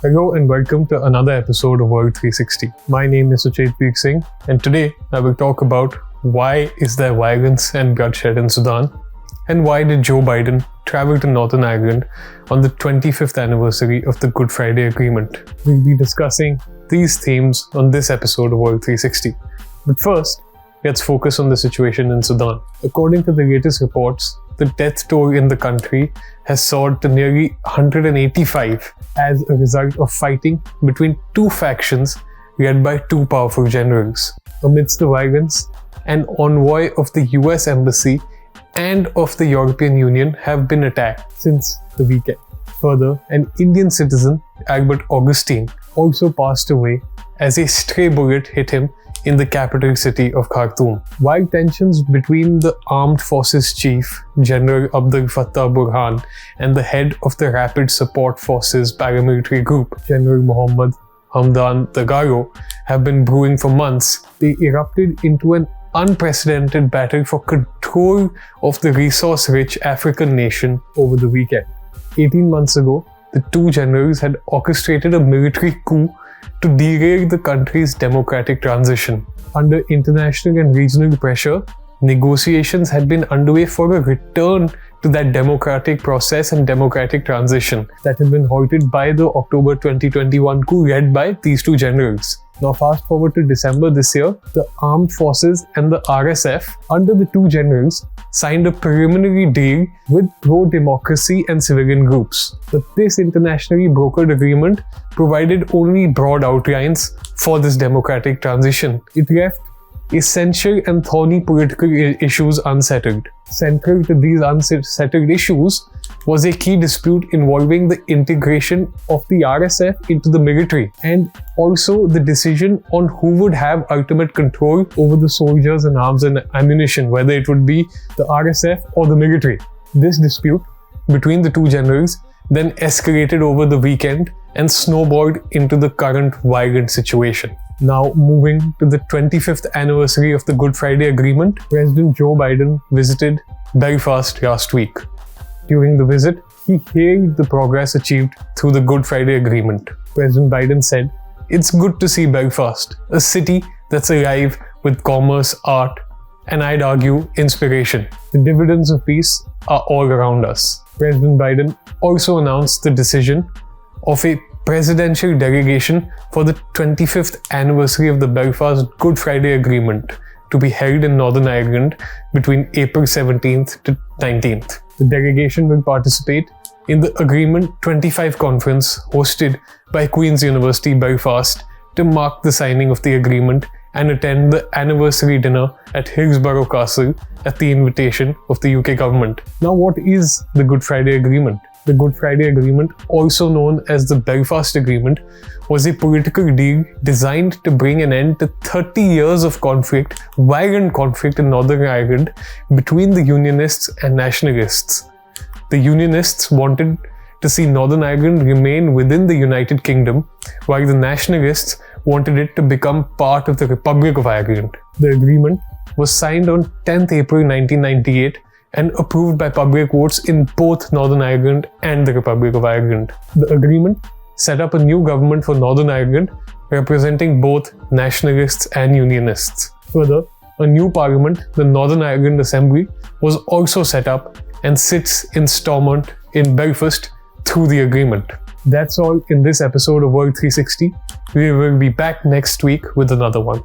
Hello and welcome to another episode of World 360. My name is Suchet Vir Singh, and today I will talk about why is there violence and bloodshed in Sudan, and why did Joe Biden travel to Northern Ireland on the 25th anniversary of the Good Friday Agreement. We'll be discussing these themes on this episode of World 360. But first, let's focus on the situation in Sudan. According to the latest reports, the death toll in the country has soared to nearly 185 as a result of fighting between two factions led by two powerful generals. Amidst the violence, an envoy of the US Embassy and of the European Union have been attacked since the weekend. Further, an Indian citizen, Albert Augustine, also passed away as a stray bullet hit him in the capital city of Khartoum. While tensions between the Armed Forces Chief, General Abdel Fattah Burhan, and the head of the Rapid Support Forces paramilitary group, General Mohammed Hamdan Dagalo, have been brewing for months, they erupted into an unprecedented battle for control of the resource-rich African nation over the weekend. 18 months ago, the two generals had orchestrated a military coup to derail the country's democratic transition. Under international and regional pressure, negotiations had been underway for a return to that democratic process and democratic transition that had been halted by the October 2021 coup led by these two generals. Now fast forward to December this year, the armed forces and the RSF, under the two generals, signed a preliminary deal with pro-democracy and civilian groups. But this internationally brokered agreement provided only broad outlines for this democratic transition. It left essential and thorny political issues unsettled. Central to these unsettled issues was a key dispute involving the integration of the RSF into the military, and also the decision on who would have ultimate control over the soldiers and arms and ammunition, whether it would be the RSF or the military. This dispute between the two generals then escalated over the weekend and snowballed into the current violent situation. Now moving to the 25th anniversary of the Good Friday Agreement, President Joe Biden visited Belfast last week. During the visit, he hailed the progress achieved through the Good Friday Agreement. President Biden said, "It's good to see Belfast, a city that's alive with commerce, art, and I'd argue inspiration. The dividends of peace are all around us." President Biden also announced the decision of a presidential delegation for the 25th anniversary of the Belfast Good Friday Agreement to be held in Northern Ireland between April 17th to 19th. The delegation will participate in the Agreement 25 conference hosted by Queen's University Belfast to mark the signing of the agreement and attend the anniversary dinner at Hillsborough Castle at the invitation of the UK government. Now, what is the Good Friday Agreement? The Good Friday Agreement, also known as the Belfast Agreement, was a political deal designed to bring an end to 30 years of conflict, violent conflict in Northern Ireland between the Unionists and Nationalists. The Unionists wanted to see Northern Ireland remain within the United Kingdom, while the Nationalists wanted it to become part of the Republic of Ireland. The agreement was signed on 10th April 1998 and approved by public votes in both Northern Ireland and the Republic of Ireland. The agreement set up a new government for Northern Ireland, representing both nationalists and unionists. Further, a new parliament, the Northern Ireland Assembly, was also set up and sits in Stormont in Belfast through the agreement. That's all in this episode of World 360. We will be back next week with another one.